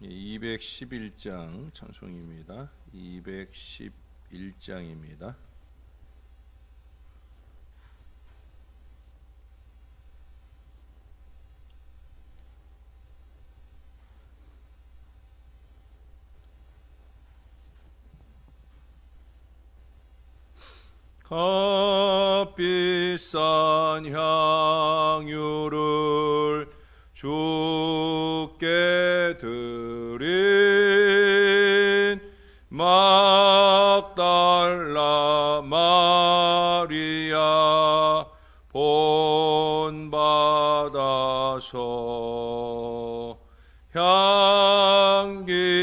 211장 찬송입니다. 211장입니다. 값비싼 향유를 주께 드린 막달라 마리아 본받아서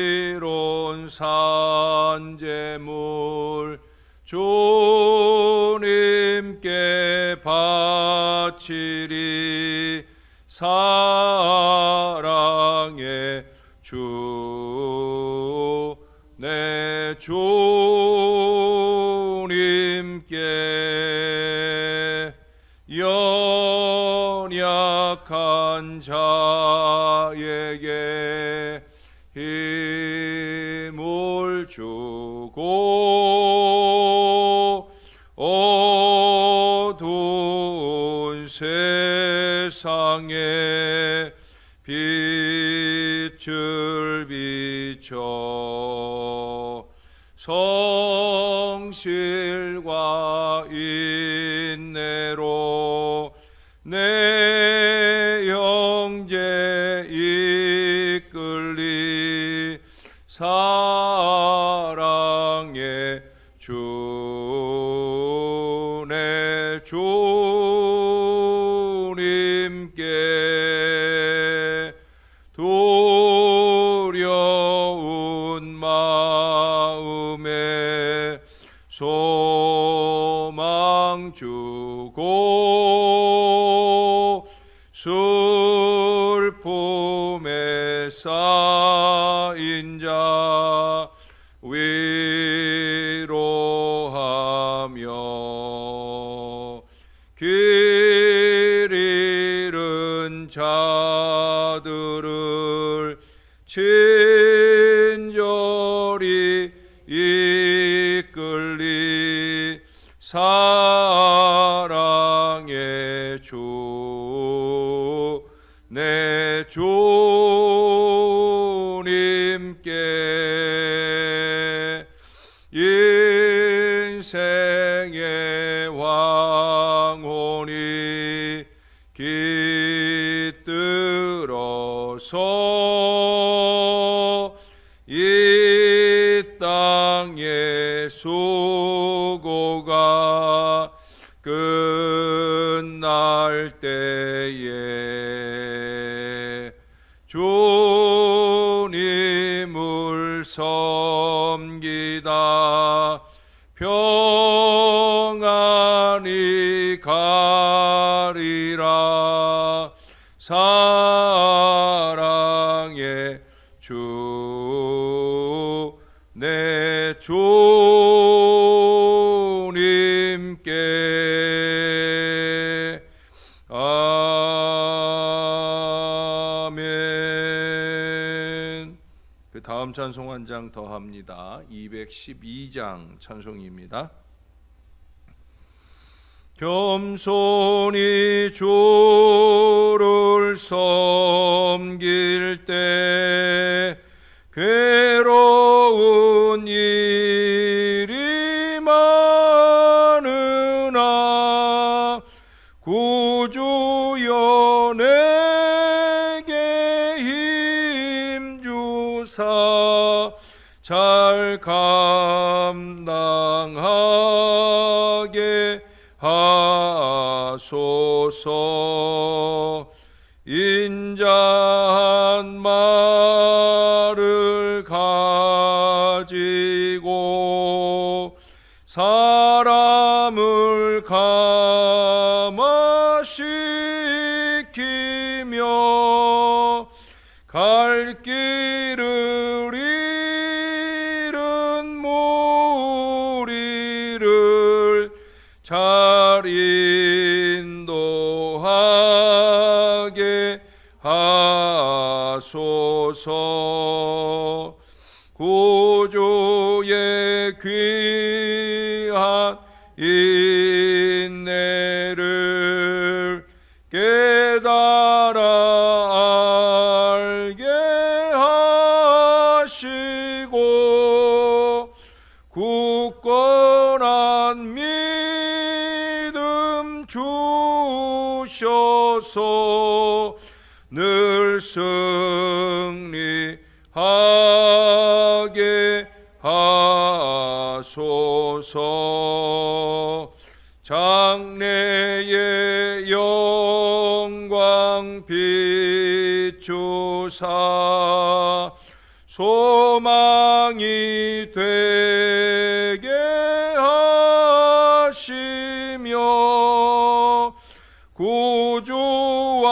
향기로운 산제물 주님께 바치리. 사랑의 주 내 주님께 연약한 자에게 힘을 주고 어두운 세상에 빛을 비춰 성실과 인내로 내 형제 이끌리. 사랑의 주 내 주님께 두려운 마음에 소망 주고 슬픔에 쌓인 자 위로하며 길 잃은 자들을 친절히 이끌리. 사랑의 주 내 주님께 인생의 왕혼이 깃들어서 이 땅의 수고가 끝날 때에 주님을 섬기다 평안히 가리라. 사랑의 주 내 주님께. 아멘. 그 다음 찬송 한 장 더 합니다. 212장 찬송입니다. 겸손히 주를 섬길 때 괴로운 일이 많으나 구주여 내게 힘주사 잘 감당하게 하소서. 인자한 말을 가지고 사람을 감화시키며 갈 길을 잃은 무리를 잘 인도하게 하소서. 구주의 귀한 인내를 깨달아 알게 하시고 굳건한 믿음 주셔서 늘 승리하게 하소서. 장래의 영광 비추사 소망이 되게 하시며 구주와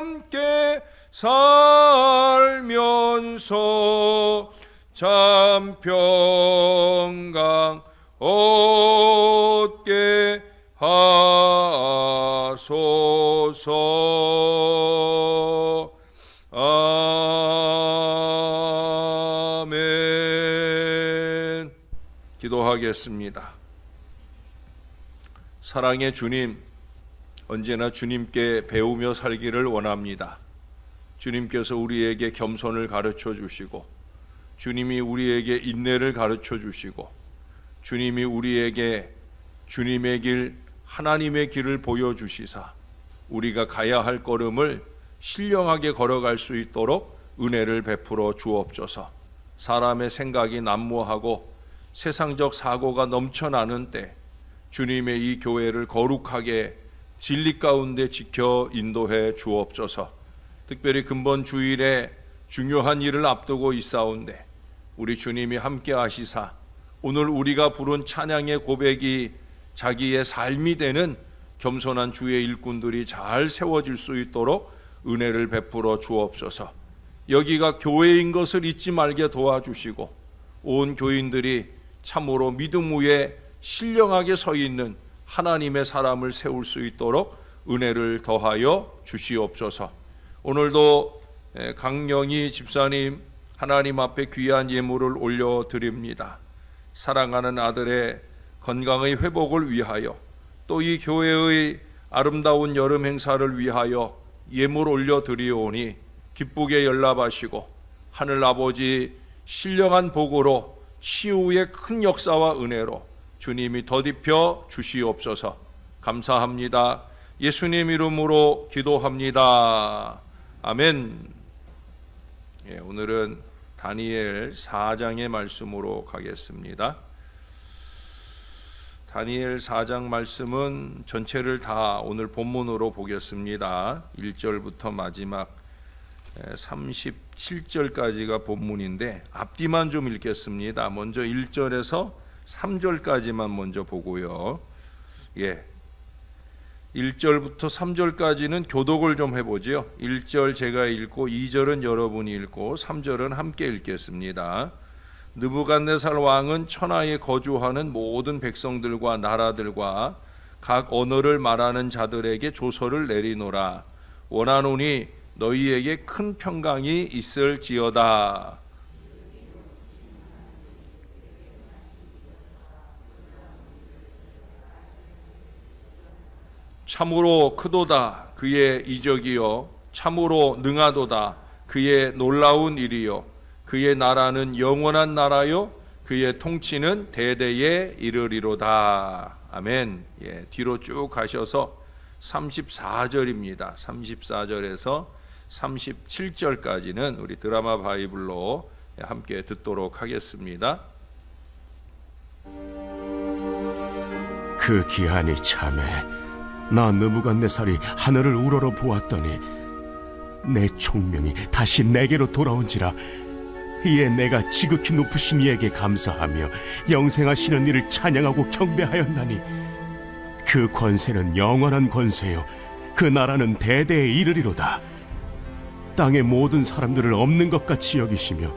함께 살면서 참 평강 얻게 하소서. 아멘. 기도하겠습니다. 사랑의 주님, 언제나 주님께 배우며 살기를 원합니다. 주님께서 우리에게 겸손을 가르쳐 주시고, 주님이 우리에게 인내를 가르쳐 주시고, 주님이 우리에게 주님의 길, 하나님의 길을 보여주시사 우리가 가야 할 걸음을 신령하게 걸어갈 수 있도록 은혜를 베풀어 주옵소서. 사람의 생각이 난무하고 세상적 사고가 넘쳐나는 때 주님의 이 교회를 거룩하게 진리 가운데 지켜 인도해 주옵소서. 특별히 금번 주일에 중요한 일을 앞두고 있사온데 우리 주님이 함께 하시사 오늘 우리가 부른 찬양의 고백이 자기의 삶이 되는 겸손한 주의 일꾼들이 잘 세워질 수 있도록 은혜를 베풀어 주옵소서. 여기가 교회인 것을 잊지 말게 도와주시고 온 교인들이 참으로 믿음 위에 신령하게 서 있는 하나님의 사람을 세울 수 있도록 은혜를 더하여 주시옵소서. 오늘도 강영희 집사님 하나님 앞에 귀한 예물을 올려드립니다. 사랑하는 아들의 건강의 회복을 위하여 또 이 교회의 아름다운 여름 행사를 위하여 예물 올려드리오니 기쁘게 연락하시고 하늘 아버지 신령한 복으로 치유의 큰 역사와 은혜로 주님이 더딥혀 주시옵소서. 감사합니다. 예수님 이름으로 기도합니다. 아멘. 오늘은 다니엘 4장의 말씀으로 가겠습니다. 다니엘 4장 말씀은 전체를 다 오늘 본문으로 보겠습니다. 1절부터 마지막 37절까지가 본문인데 앞뒤만 좀 읽겠습니다. 먼저 1절에서 3절까지만 먼저 보고요. 1절부터 3절까지는 교독을 좀 해보죠. 1절 제가 읽고 2절은 여러분이 읽고 3절은 함께 읽겠습니다. 느부갓네살 왕은 천하에 거주하는 모든 백성들과 나라들과 각 언어를 말하는 자들에게 조서를 내리노라. 원하노니 너희에게 큰 평강이 있을지어다. 참으로 크도다 그의 이적이요 참으로 능하도다 그의 놀라운 일이요 그의 나라는 영원한 나라요 그의 통치는 대대에 이르리로다. 아멘. 뒤로 쭉 가셔서 34절입니다. 34절에서 37절까지는 우리 드라마 바이블로 함께 듣도록 하겠습니다. 그 기한이 참에 나 느부갓네살이 하늘을 우러러 보았더니 내 총명이 다시 내게로 돌아온지라. 이에 내가 지극히 높으신 이에게 감사하며 영생하시는 이를 찬양하고 경배하였나니 그 권세는 영원한 권세요 그 나라는 대대에 이르리로다. 땅의 모든 사람들을 없는 것 같이 여기시며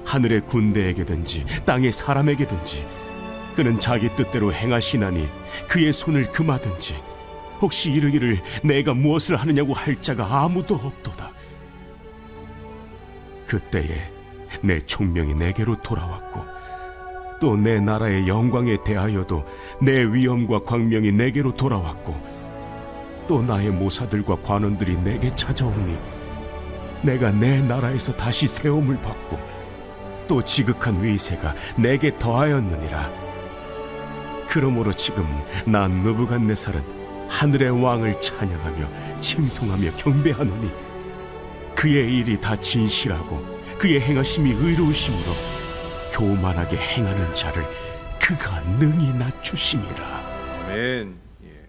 하늘의 군대에게든지 땅의 사람에게든지 그는 자기 뜻대로 행하시나니 그의 손을 금하든지 혹시 이르기를 내가 무엇을 하느냐고 할 자가 아무도 없도다. 그때에 내 총명이 내게로 돌아왔고 또 내 나라의 영광에 대하여도 내 위엄과 광명이 내게로 돌아왔고 또 나의 모사들과 관원들이 내게 찾아오니 내가 내 나라에서 다시 세움을 받고 또 지극한 위세가 내게 더하였느니라. 그러므로 지금 난 느부갓네살은 하늘의 왕을 찬양하며 칭송하며 경배하노니 그의 일이 다 진실하고 그의 행하심이 의로우심으로 교만하게 행하는 자를 그가 능히 낮추심이라. 아멘. 예.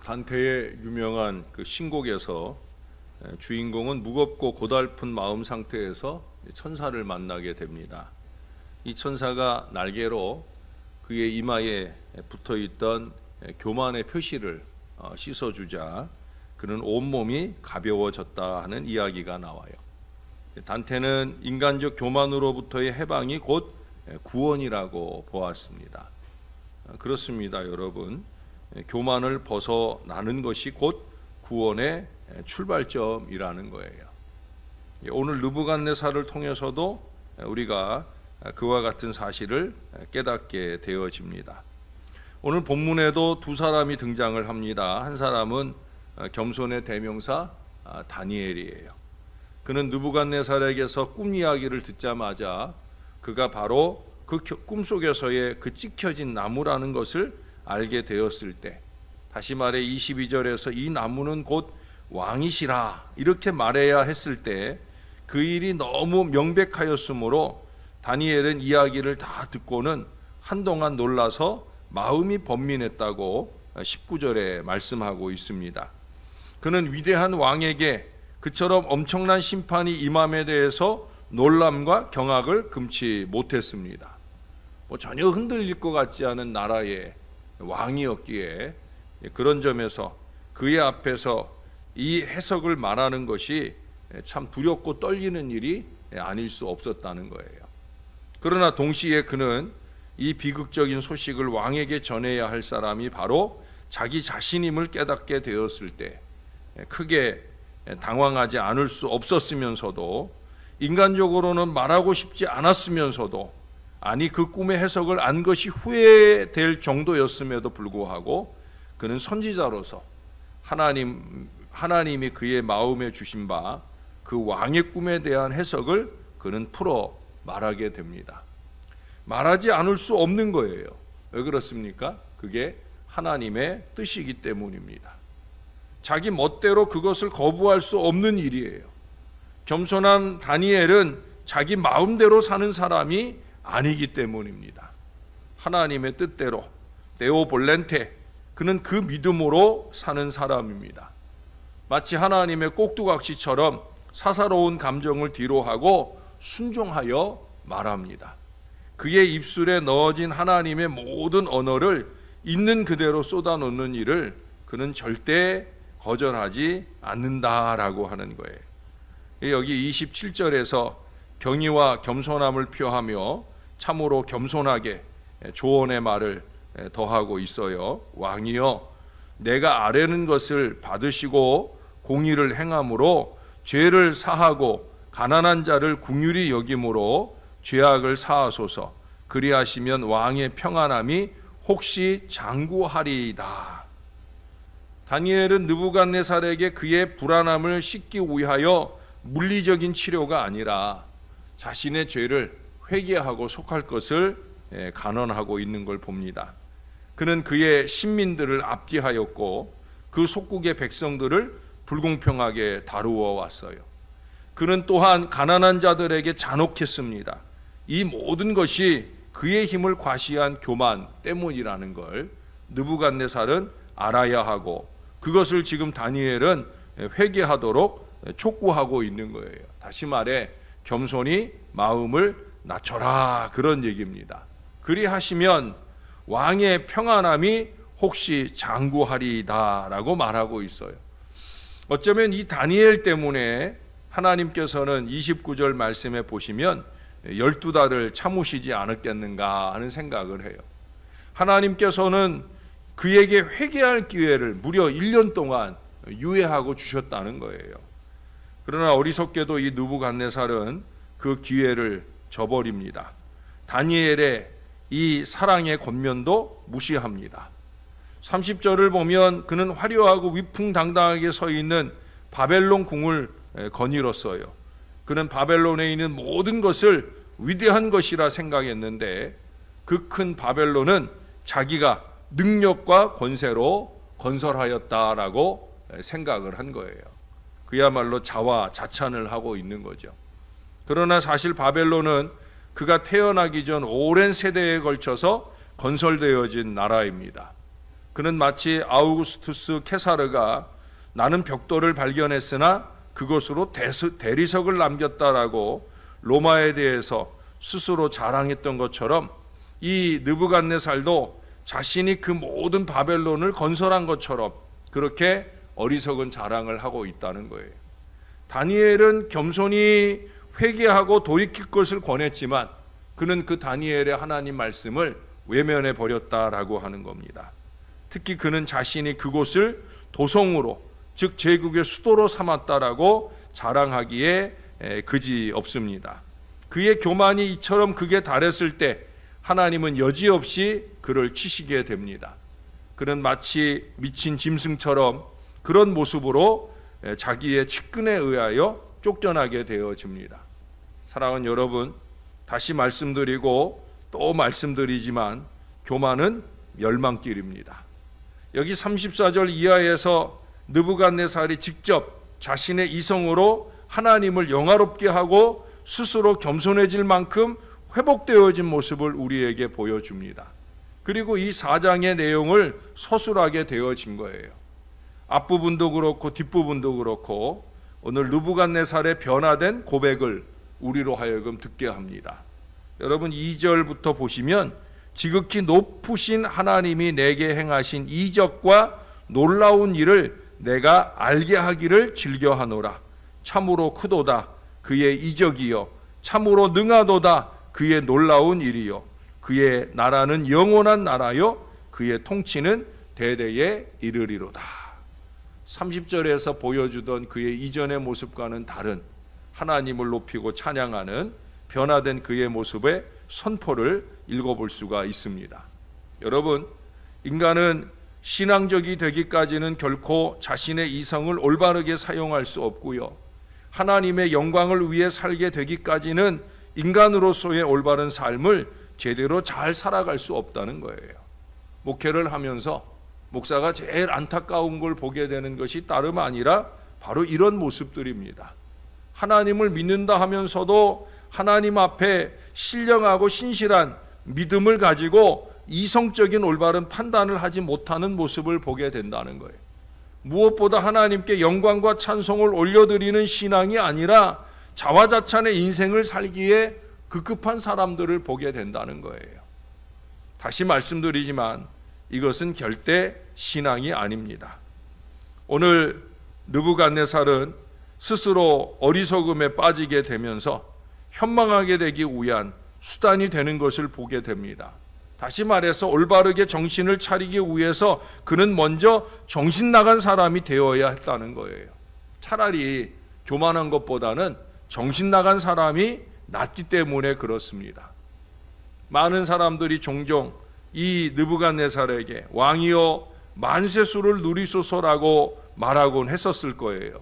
단테의 유명한 그 신곡에서 주인공은 무겁고 고달픈 마음 상태에서 천사를 만나게 됩니다. 이 천사가 날개로 그의 이마에 붙어있던 교만의 표시를 씻어주자 그는 온몸이 가벼워졌다 하는 이야기가 나와요. 단테는 인간적 교만으로부터의 해방이 곧 구원이라고 보았습니다. 그렇습니다, 여러분. 교만을 벗어나는 것이 곧 구원의 출발점이라는 거예요. 오늘 느부갓네살을 통해서도 우리가 그와 같은 사실을 깨닫게 되어집니다. 오늘 본문에도 두 사람이 등장을 합니다. 한 사람은 겸손의 대명사 다니엘이에요. 그는 느부갓네살에게서 꿈 이야기를 듣자마자 그가 바로 그 꿈속에서의 그 찍혀진 나무라는 것을 알게 되었을 때, 다시 말해 22절에서 이 나무는 곧 왕이시라 이렇게 말해야 했을 때 그 일이 너무 명백하였으므로 다니엘은 이야기를 다 듣고는 한동안 놀라서 마음이 번민했다고 19절에 말씀하고 있습니다. 그는 위대한 왕에게 그처럼 엄청난 심판이 임함에 대해서 놀람과 경악을 금치 못했습니다. 전혀 흔들릴 것 같지 않은 나라의 왕이었기에 그런 점에서 그의 앞에서 이 해석을 말하는 것이 참 두렵고 떨리는 일이 아닐 수 없었다는 거예요. 그러나 동시에 그는 이 비극적인 소식을 왕에게 전해야 할 사람이 바로 자기 자신임을 깨닫게 되었을 때 크게 당황하지 않을 수 없었으면서도 인간적으로는 말하고 싶지 않았으면서도 아니 그 꿈의 해석을 안 것이 후회될 정도였음에도 불구하고 그는 선지자로서 하나님이 그의 마음에 주신 바 그 왕의 꿈에 대한 해석을 그는 풀어 말하게 됩니다. 말하지 않을 수 없는 거예요. 왜 그렇습니까? 그게 하나님의 뜻이기 때문입니다. 자기 멋대로 그것을 거부할 수 없는 일이에요. 겸손한 다니엘은 자기 마음대로 사는 사람이 아니기 때문입니다. 하나님의 뜻대로 데오 볼렌테, 그는 그 믿음으로 사는 사람입니다. 마치 하나님의 꼭두각시처럼 사사로운 감정을 뒤로하고 순종하여 말합니다. 그의 입술에 넣어진 하나님의 모든 언어를 있는 그대로 쏟아놓는 일을 그는 절대 거절하지 않는다라고 하는 거예요. 여기 27절에서 경의와 겸손함을 표하며 참으로 겸손하게 조언의 말을 더하고 있어요. 왕이여, 내가 아뢰는 것을 받으시고 공의를 행함으로 죄를 사하고 가난한 자를 긍휼히 여김으로 죄악을 사하소서. 그리하시면 왕의 평안함이 혹시 장구하리이다. 다니엘은 느부갓네살에게 그의 불안함을 씻기 위하여 물리적인 치료가 아니라 자신의 죄를 회개하고 속할 것을 간언하고 있는 걸 봅니다. 그는 그의 신민들을 압제하였고 그 속국의 백성들을 불공평하게 다루어 왔어요. 그는 또한 가난한 자들에게 잔혹했습니다. 이 모든 것이 그의 힘을 과시한 교만 때문이라는 걸 느부갓네살은 알아야 하고 그것을 지금 다니엘은 회개하도록 촉구하고 있는 거예요. 다시 말해 겸손히 마음을 낮춰라, 그런 얘기입니다. 그리하시면 왕의 평안함이 혹시 장구하리이다라고 말하고 있어요. 어쩌면 이 다니엘 때문에 하나님께서는 29절 말씀에 보시면 12달을 참으시지 않았겠는가 하는 생각을 해요. 하나님께서는 그에게 회개할 기회를 무려 1년 동안 유예하고 주셨다는 거예요. 그러나 어리석게도 이 느부갓네살은 그 기회를 저버립니다. 다니엘의 이 사랑의 권면도 무시합니다. 30절을 보면 그는 화려하고 위풍당당하게 서 있는 바벨론 궁을 거닐었어요. 그는 바벨론에 있는 모든 것을 위대한 것이라 생각했는데 그 큰 바벨론은 자기가 능력과 권세로 건설하였다라고 생각을 한 거예요. 그야말로 자화자찬을 하고 있는 거죠. 그러나 사실 바벨론은 그가 태어나기 전 오랜 세대에 걸쳐서 건설되어진 나라입니다. 그는 마치 아우구스투스 케사르가 나는 벽돌을 발견했으나 그것으로 대리석을 남겼다라고 로마에 대해서 스스로 자랑했던 것처럼 이 느부갓네살도 자신이 그 모든 바벨론을 건설한 것처럼 그렇게 어리석은 자랑을 하고 있다는 거예요. 다니엘은 겸손히 회개하고 돌이킬 것을 권했지만 그는 그 다니엘의 하나님 말씀을 외면해 버렸다라고 하는 겁니다. 특히 그는 자신이 그곳을 도성으로, 즉 제국의 수도로 삼았다라고 자랑하기에 그지 없습니다. 그의 교만이 이처럼 극에 달했을 때 하나님은 여지없이 그를 치시게 됩니다. 그는 마치 미친 짐승처럼 그런 모습으로 자기의 측근에 의하여 쫓겨나게 되어집니다. 사랑하는 여러분, 다시 말씀드리고 또 말씀드리지만 교만은 멸망길입니다. 여기 34절 이하에서 느부갓네살이 직접 자신의 이성으로 하나님을 영화롭게 하고 스스로 겸손해질 만큼 회복되어진 모습을 우리에게 보여줍니다. 그리고 이 4장의 내용을 서술하게 되어진 거예요. 앞부분도 그렇고 뒷부분도 그렇고 오늘 느부갓네살의 변화된 고백을 우리로 하여금 듣게 합니다. 여러분 2절부터 보시면 지극히 높으신 하나님이 내게 행하신 이적과 놀라운 일을 내가 알게 하기를 즐겨하노라. 참으로 크도다 그의 이적이요 참으로 능하도다 그의 놀라운 일이요 그의 나라는 영원한 나라요 그의 통치는 대대에 이르리로다. 30절에서 보여주던 그의 이전의 모습과는 다른 하나님을 높이고 찬양하는 변화된 그의 모습의 선포를 읽어볼 수가 있습니다. 여러분, 인간은 신앙적이 되기까지는 결코 자신의 이성을 올바르게 사용할 수 없고요. 하나님의 영광을 위해 살게 되기까지는 인간으로서의 올바른 삶을 제대로 잘 살아갈 수 없다는 거예요. 목회를 하면서 목사가 제일 안타까운 걸 보게 되는 것이 다름 아니라 바로 이런 모습들입니다. 하나님을 믿는다 하면서도 하나님 앞에 신령하고 신실한 믿음을 가지고 이성적인 올바른 판단을 하지 못하는 모습을 보게 된다는 거예요. 무엇보다 하나님께 영광과 찬송을 올려드리는 신앙이 아니라 자화자찬의 인생을 살기에 급급한 사람들을 보게 된다는 거예요. 다시 말씀드리지만 이것은 절대 신앙이 아닙니다. 오늘 느부갓네살은 스스로 어리석음에 빠지게 되면서 현망하게 되기 위한 수단이 되는 것을 보게 됩니다. 다시 말해서 올바르게 정신을 차리기 위해서 그는 먼저 정신 나간 사람이 되어야 했다는 거예요. 차라리 교만한 것보다는 정신 나간 사람이 낫기 때문에 그렇습니다. 많은 사람들이 종종 이 느부갓네살에게 왕이여 만세수를 누리소서라고 말하곤 했었을 거예요.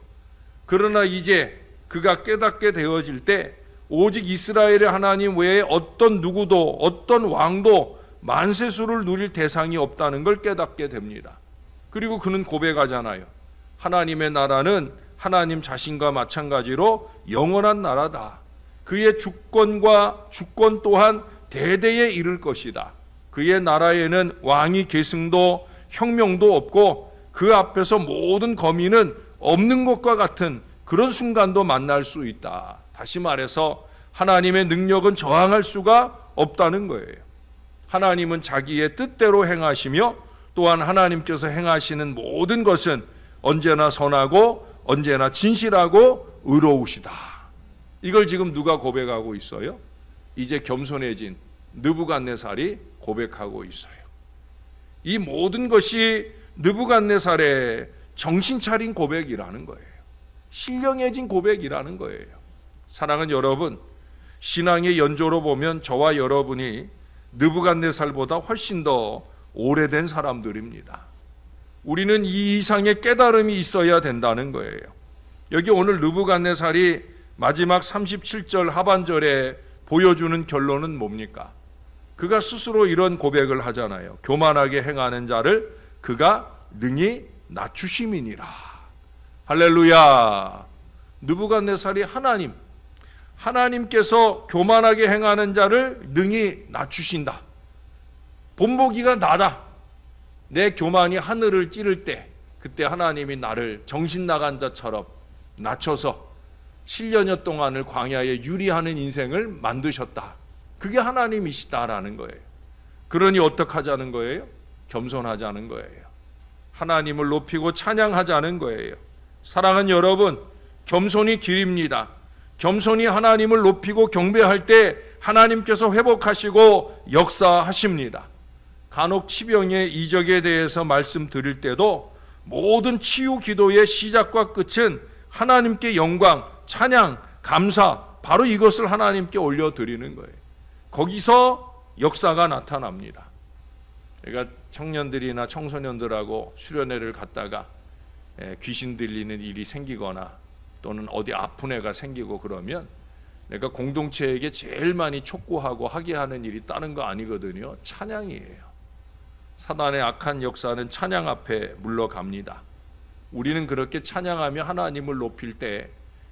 그러나 이제 그가 깨닫게 되어질 때 오직 이스라엘의 하나님 외에 어떤 누구도 어떤 왕도 만세수를 누릴 대상이 없다는 걸 깨닫게 됩니다. 그리고 그는 고백하잖아요. 하나님의 나라는 하나님 자신과 마찬가지로 영원한 나라다. 그의 주권 또한 대대에 이를 것이다. 그의 나라에는 왕이 계승도 혁명도 없고 그 앞에서 모든 거민은 없는 것과 같은 그런 순간도 만날 수 있다. 다시 말해서 하나님의 능력은 저항할 수가 없다는 거예요. 하나님은 자기의 뜻대로 행하시며 또한 하나님께서 행하시는 모든 것은 언제나 선하고 언제나 진실하고 의로우시다. 이걸 지금 누가 고백하고 있어요? 이제 겸손해진 느부갓네살이 고백하고 있어요. 이 모든 것이 느부갓네살의 정신 차린 고백이라는 거예요. 신령해진 고백이라는 거예요. 사랑하는 여러분, 신앙의 연조로 보면 저와 여러분이 느부갓네살보다 훨씬 더 오래된 사람들입니다. 우리는 이 이상의 깨달음이 있어야 된다는 거예요. 여기 오늘 느부갓네살이 마지막 37절 하반절에 보여주는 결론은 뭡니까? 그가 스스로 이런 고백을 하잖아요. 교만하게 행하는 자를 그가 능히 낮추심이니라. 할렐루야. 느부갓네살이 하나님께서 교만하게 행하는 자를 능히 낮추신다. 본보기가 나다. 내 교만이 하늘을 찌를 때 그때 하나님이 나를 정신 나간 자처럼 낮춰서 7년여 동안을 광야에 유리하는 인생을 만드셨다. 그게 하나님이시다라는 거예요. 그러니 어떻게 하자는 거예요? 겸손하자는 거예요. 하나님을 높이고 찬양하자는 거예요. 사랑하는 여러분, 겸손이 길입니다. 겸손히 하나님을 높이고 경배할 때 하나님께서 회복하시고 역사하십니다. 간혹 치병의 이적에 대해서 말씀드릴 때도 모든 치유 기도의 시작과 끝은 하나님께 영광, 찬양, 감사, 바로 이것을 하나님께 올려드리는 거예요. 거기서 역사가 나타납니다. 그러니까 청년들이나 청소년들하고 수련회를 갔다가 귀신 들리는 일이 생기거나 또는 어디 아픈 애가 생기고 그러면 내가 공동체에게 제일 많이 촉구하고 하게 하는 일이 다른 거 아니거든요. 찬양이에요. 사단의 악한 역사는 찬양 앞에 물러갑니다. 우리는 그렇게 찬양하며 하나님을 높일 때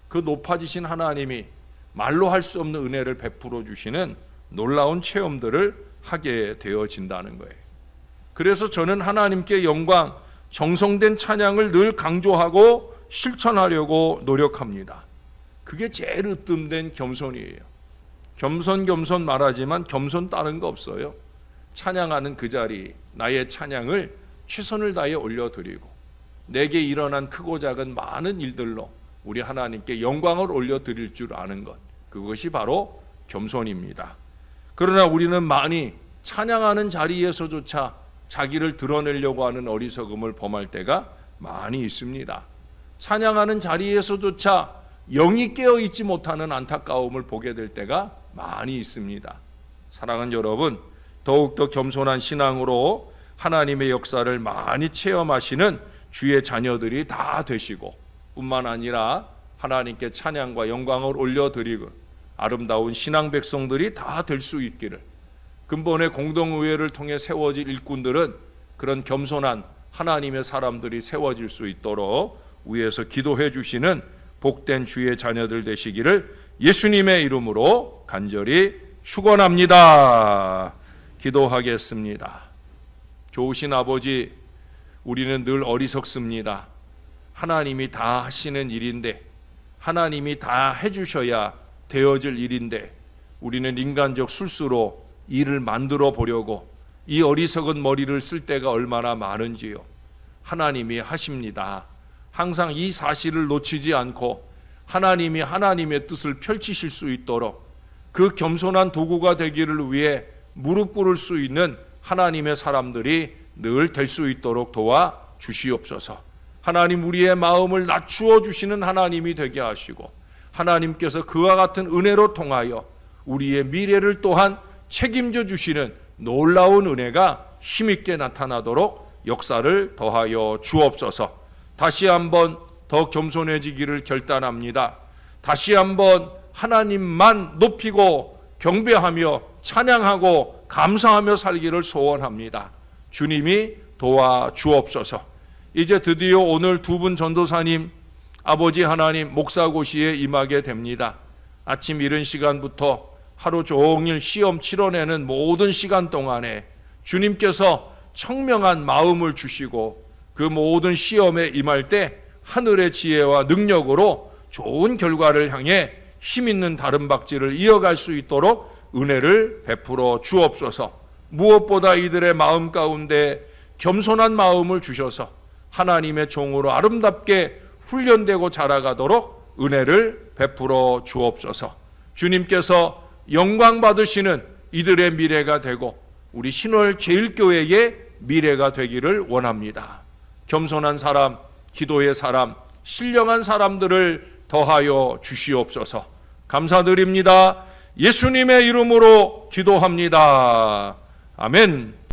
그 높아지신 하나님이 말로 할 수 없는 은혜를 베풀어 주시는 놀라운 체험들을 하게 되어진다는 거예요. 그래서 저는 하나님께 영광, 정성된 찬양을 늘 강조하고 실천하려고 노력합니다. 그게 제일 으뜸된 겸손이에요. 겸손 말하지만 겸손 다른 거 없어요. 찬양하는 그 자리, 나의 찬양을 최선을 다해 올려드리고 내게 일어난 크고 작은 많은 일들로 우리 하나님께 영광을 올려드릴 줄 아는 것, 그것이 바로 겸손입니다. 그러나 우리는 많이 찬양하는 자리에서조차 자기를 드러내려고 하는 어리석음을 범할 때가 많이 있습니다. 찬양하는 자리에서조차 영이 깨어있지 못하는 안타까움을 보게 될 때가 많이 있습니다. 사랑하는 여러분, 더욱더 겸손한 신앙으로 하나님의 역사를 많이 체험하시는 주의 자녀들이 다 되시고 뿐만 아니라 하나님께 찬양과 영광을 올려드리고 아름다운 신앙 백성들이 다 될 수 있기를, 근본의 공동의회를 통해 세워질 일꾼들은 그런 겸손한 하나님의 사람들이 세워질 수 있도록 위에서 기도해 주시는 복된 주의 자녀들 되시기를 예수님의 이름으로 간절히 축원합니다. 기도하겠습니다. 좋으신 아버지, 우리는 늘 어리석습니다. 하나님이 다 하시는 일인데, 하나님이 다 해주셔야 되어질 일인데 우리는 인간적 술수로 일을 만들어 보려고 이 어리석은 머리를 쓸 때가 얼마나 많은지요. 하나님이 하십니다. 항상 이 사실을 놓치지 않고 하나님이 하나님의 뜻을 펼치실 수 있도록 그 겸손한 도구가 되기를 위해 무릎 꿇을 수 있는 하나님의 사람들이 늘 될 수 있도록 도와 주시옵소서. 하나님, 우리의 마음을 낮추어 주시는 하나님이 되게 하시고 하나님께서 그와 같은 은혜로 통하여 우리의 미래를 또한 책임져 주시는 놀라운 은혜가 힘있게 나타나도록 역사를 더하여 주옵소서. 다시 한번 더 겸손해지기를 결단합니다. 다시 한번 하나님만 높이고 경배하며 찬양하고 감사하며 살기를 소원합니다. 주님이 도와 주옵소서. 이제 드디어 오늘 두 분 전도사님, 아버지 하나님 목사고시에 임하게 됩니다. 아침 이른 시간부터 하루 종일 시험 치러내는 모든 시간 동안에 주님께서 청명한 마음을 주시고 그 모든 시험에 임할 때 하늘의 지혜와 능력으로 좋은 결과를 향해 힘있는 다름박질을 이어갈 수 있도록 은혜를 베풀어 주옵소서. 무엇보다 이들의 마음 가운데 겸손한 마음을 주셔서 하나님의 종으로 아름답게 훈련되고 자라가도록 은혜를 베풀어 주옵소서. 주님께서 영광 받으시는 이들의 미래가 되고 우리 신월 제일교회의 미래가 되기를 원합니다. 겸손한 사람, 기도의 사람, 신령한 사람들을 더하여 주시옵소서. 감사드립니다. 예수님의 이름으로 기도합니다. 아멘.